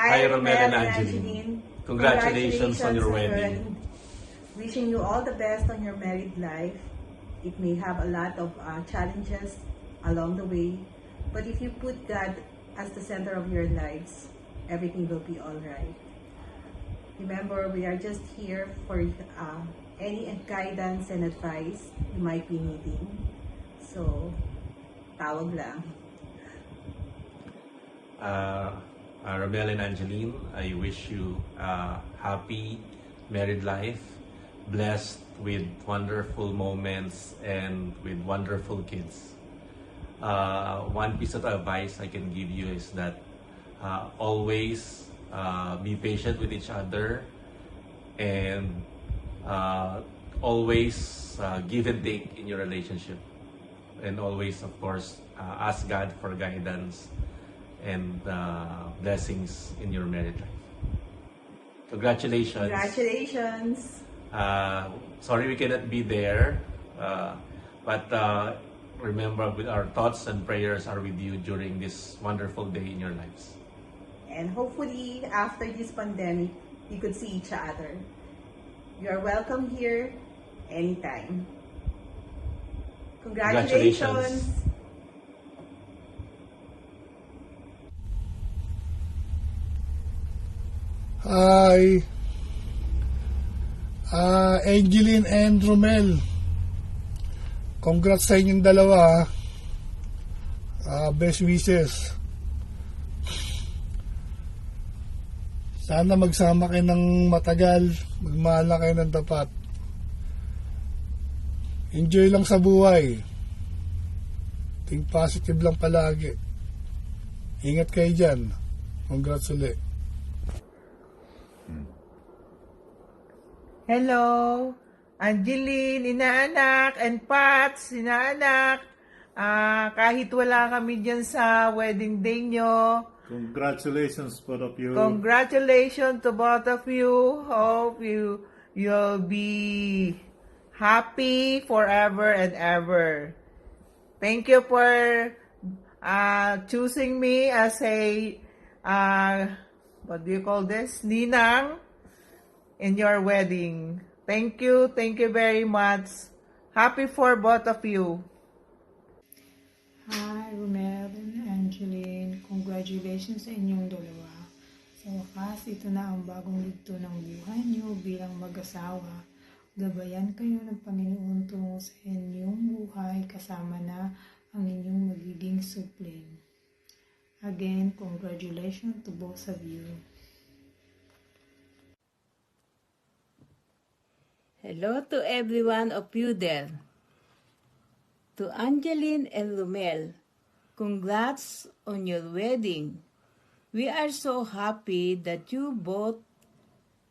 Hi, Romel Romel and and Angeline. Angeline. Congratulations on your wedding. Wishing you all the best on your married life. It may have a lot of challenges along the way, but if you put God as the center of your lives, everything will be all right. Remember, we are just here for any guidance and advice you might be needing. So, tawag lang. Romel and Angeline, I wish you a happy married life, blessed with wonderful moments and with wonderful kids. One piece of advice I can give you is that always be patient with each other and always give and take in your relationship. And always, of course, ask God for guidance and blessings in your marriage life. Congratulations. Congratulations. Sorry we cannot be there, but remember, with our thoughts and prayers are with you during this wonderful day in your lives. And hopefully, after this pandemic, you could see each other. You are welcome here anytime. Congratulations. Hi, Angeline and Romel. Congrats sa inyong dalawa. Best wishes. Sana magsama kayo ng matagal, magmahal na kayo ng tapat. Enjoy lang sa buhay. Think positive lang palagi. Ingat kayo dyan. Congrats ulit. Hello, Angeline, inaanak, and Pats, inaanak. Kahit wala kami dyan sa wedding day nyo, Congratulations, both of you. congratulations to both of you. Hope you'll be happy forever and ever. Thank you for choosing me as a, what do you call this? Ninang in your wedding. Thank you very much. Happy for both of you. Hi, Romel and Angeline. Congratulations sa inyong dalawa. Sa wakas, ito na ang bagong yugto ng buhay niyo bilang mag-asawa. Gabayan kayo ng Panginoon tungo sa inyong buhay kasama na ang inyong magiging supling. Again, congratulations to both of you. Hello to every one of you there. To Angeline and Romel, congrats on your wedding. We are so happy that you both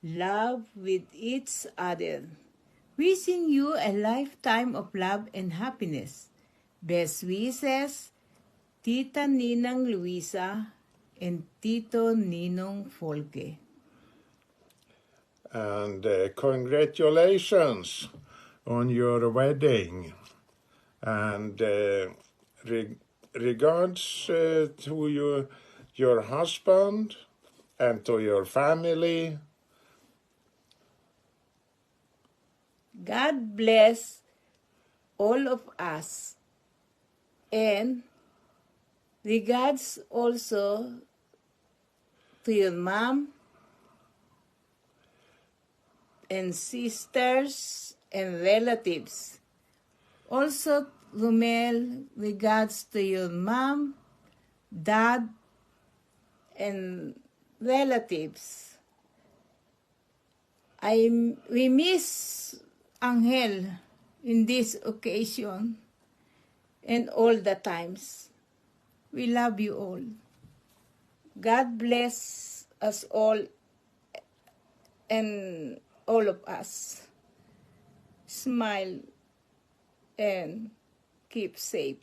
love with each other. Wishing you a lifetime of love and happiness. Best wishes, Tita Ninang Luisa and Tito Ninong Folke. And congratulations on your wedding. And regards to your husband and to your family. God bless all of us. And regards also to your mom and sisters and relatives. Also, Romel, regards to your mom, dad, and relatives. We miss Angel in this occasion and all the times. We love you all. God bless us all and all of us. Smile and keep safe.